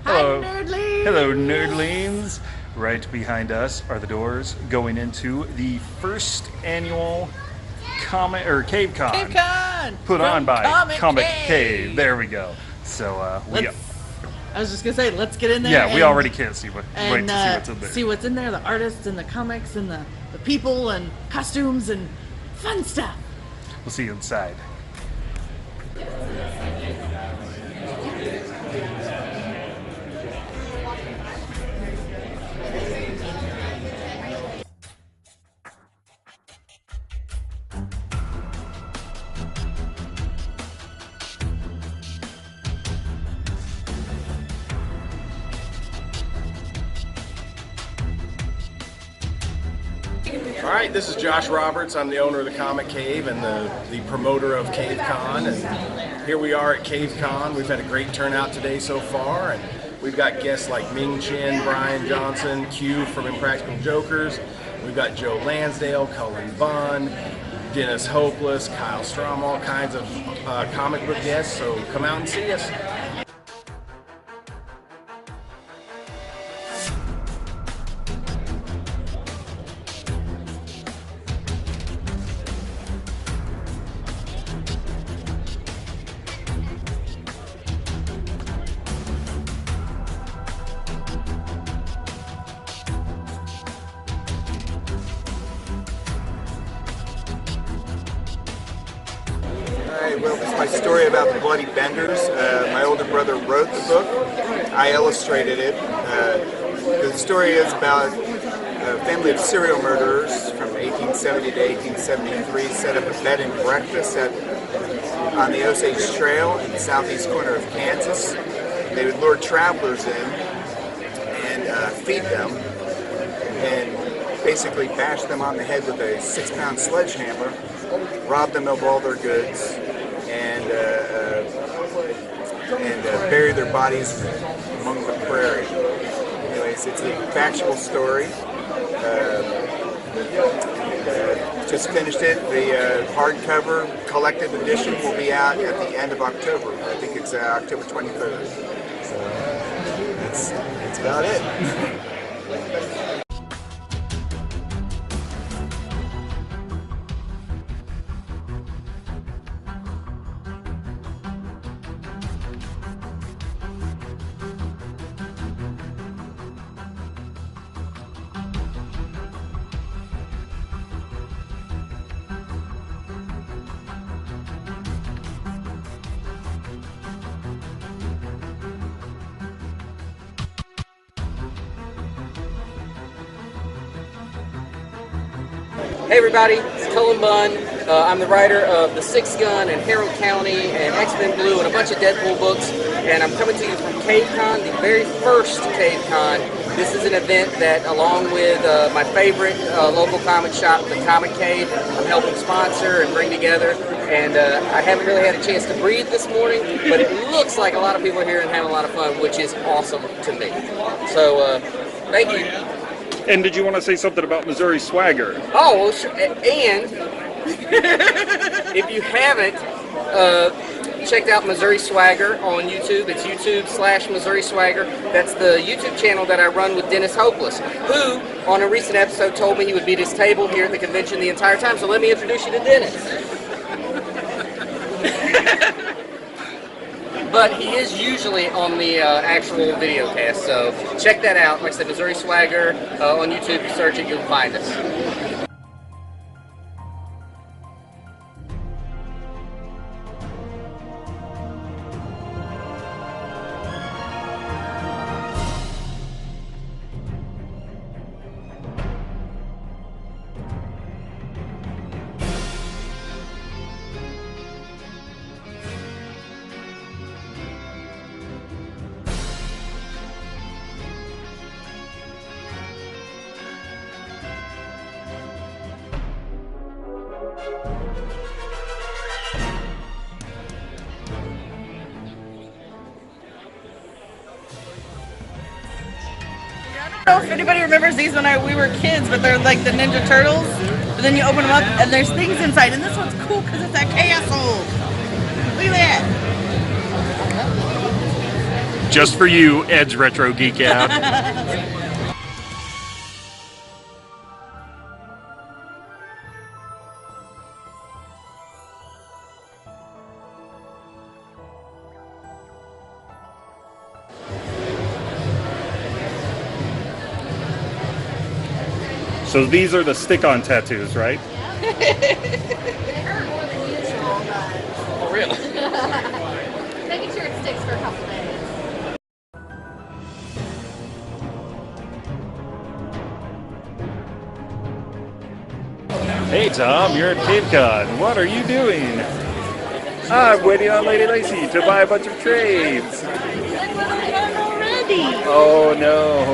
Hello. Hi, nerdlings. Hello, nerdlings. Right behind us are the doors going into the first annual CaveCon. CaveCon! Put on by Comic Cave. There we go. So I was just gonna say, let's get in there. yeah, we already can't see wait to see what's in there. See what's in there, the artists and the comics and the people and costumes and fun stuff. We'll see you inside. Alright, this is Josh Roberts. I'm the owner of the Comic Cave and the promoter of CaveCon. And here we are at CaveCon. We've had a great turnout today so far. And we've got guests like Ming Chen, Brian Johnson, Q from Impractical Jokers. We've got Joe Lansdale, Cullen Bunn, Dennis Hopeless, Kyle Strom, all kinds of comic book guests. So come out and see us. Well, it's my story about the Bloody Benders. My older brother wrote the book. I illustrated it. The story is about a family of serial murderers from 1870 to 1873 set up a bed and breakfast on the Osage Trail in the southeast corner of Kansas. They would lure travelers in and feed them and basically bash them on the head with a 6-pound sledgehammer, rob them of all their goods, and bury their bodies among the prairie. Anyways, it's a factual story. Just finished it. The hardcover collected edition will be out at the end of October. I think it's October 23rd. So that's about it. Hey everybody, it's Cullen Bunn. I'm the writer of The Sixth Gun and Harold County and X-Men Blue and a bunch of Deadpool books, and I'm coming to you from CaveCon, the very first CaveCon. This is an event that, along with my favorite local comic shop, the Comic Cave, I'm helping sponsor and bring together, and I haven't really had a chance to breathe this morning, but it looks like a lot of people are here and having a lot of fun, which is awesome to me. So, thank you. And did you want to say something about Missouri Swagger? Oh, well, sure. And if you haven't checked out Missouri Swagger on YouTube, it's YouTube/Missouri Swagger. That's the YouTube channel that I run with Dennis Hopeless, who, on a recent episode, told me he would be at his table here at the convention the entire time. So let me introduce you to Dennis. But he is usually on the actual video cast, so check that out. Like I said, Missouri Swagger on YouTube. You search it, you'll find us. I don't know if anybody remembers these when we were kids, but they're like the Ninja Turtles. But then you open them up and there's things inside. And this one's cool because it's a castle. Look at that. Just for you, Ed's Retro Geek Out. So these are the stick-on tattoos, right? They hurt more than usual, but Oh, really? making sure it sticks for a couple days. Hey Tom, you're at CaveCon. What are you doing? I'm waiting on Lady Lacey to buy a bunch of trades. Already. Oh no.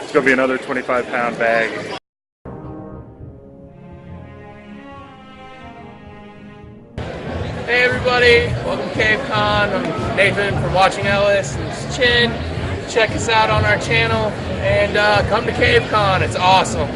It's gonna be another 25-pound bag. Hey everybody, welcome to CaveCon. I'm Nathan from Watching Ellis, and this is Chin. Check us out on our channel and come to CaveCon, it's awesome.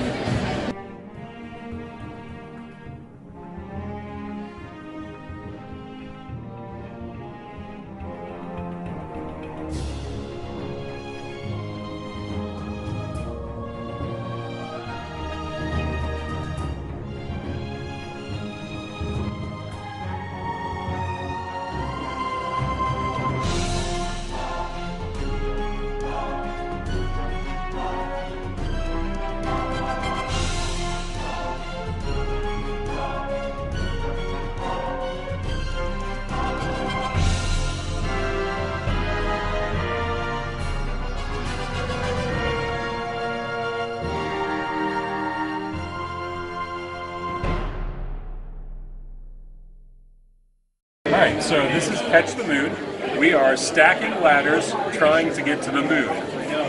Alright, so this is Catch the Moon. We are stacking ladders trying to get to the moon.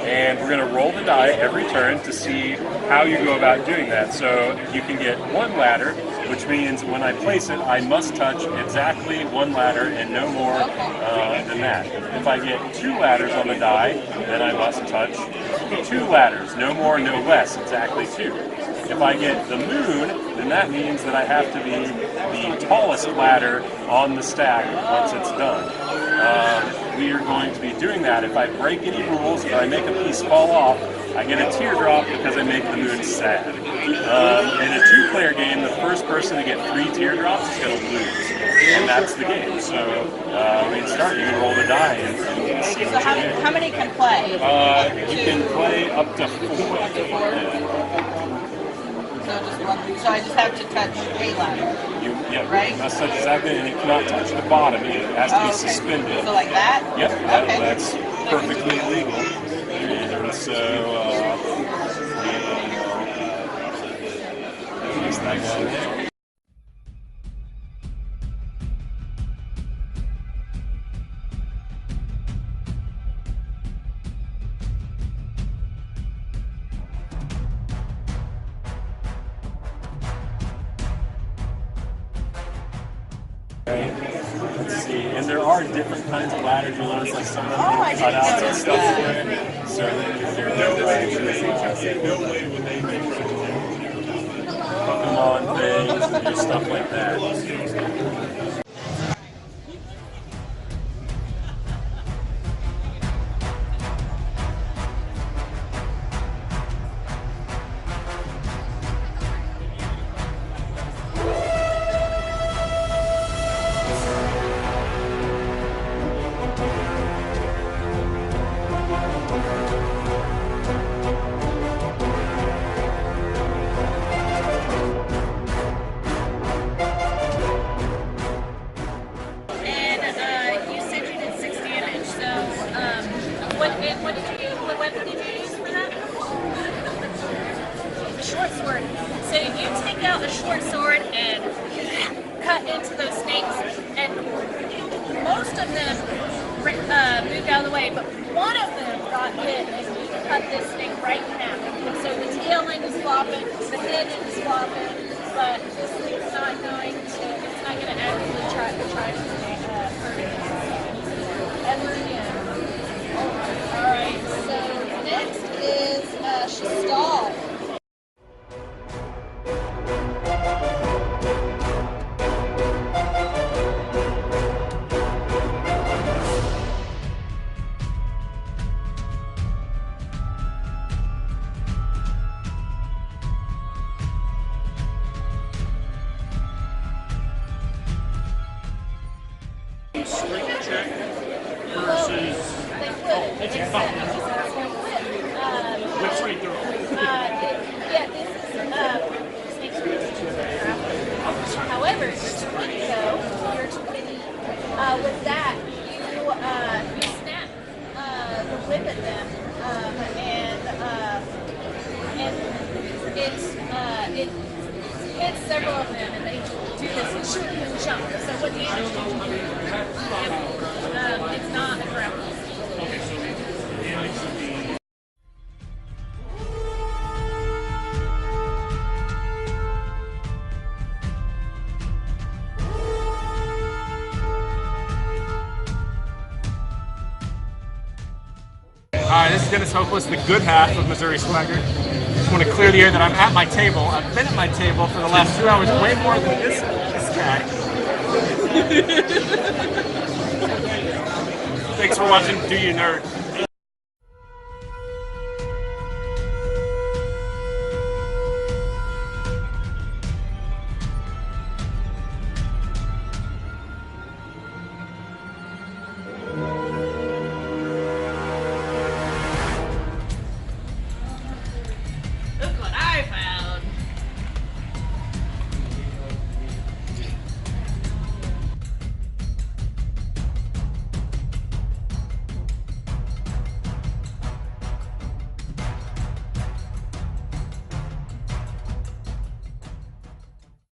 And we're going to roll the die every turn to see how you go about doing that. So you can get one ladder, which means when I place it, I must touch exactly one ladder and no more than that. If I get two ladders on the die, then I must touch two ladders, no more, no less, exactly two. If I get the moon, then that means that I have to be the tallest ladder on the stack once it's done. We are going to be doing that. If I break any rules, if I make a piece fall off, I get a teardrop because I make the moon sad. In a two-player game, the first person to get 3 teardrops is going to lose. And that's the game. So we start, you can roll the die and see So what you get. how many can play? You can play up to 4. So just one. So I just have to touch a ladder. Yeah, Right? that's such exactly, and it cannot touch the bottom. It has to be Okay. suspended. So like that? Yep, Okay. that's perfectly legal. And so, place that guy there. Let's see, and there are different kinds of ladders. You'll notice like some of them I cut didn't out and notice stuff that. for it. So there's no way to Pokemon things and do stuff like that. What did you use? What weapon did you use for that? A short sword. So you take out a short sword and cut into those snakes, and most of them moved out of the way, but one of them got hit, and you cut this snake right in half. So the tail end is flopping, the head is flopping, but this thing's not going to. It's not going to actively try to hurt it ever again. Alright, so next is Shastal. Whip straight through. Yeah, this is snakes are easy. However, your twinny, with that, you snap the whip at them, and it hits several of them, and they do this shoot and jump. So what damage did you do? It's not a grapple. Okay, so the damage would be. Hi, this is Dennis Hopeless, the good half of Missouri Swagger. Just want to clear the air that I'm at my table. I've been at my table for the last 2 hours, way more than this guy. Thanks for watching Do You Nerd.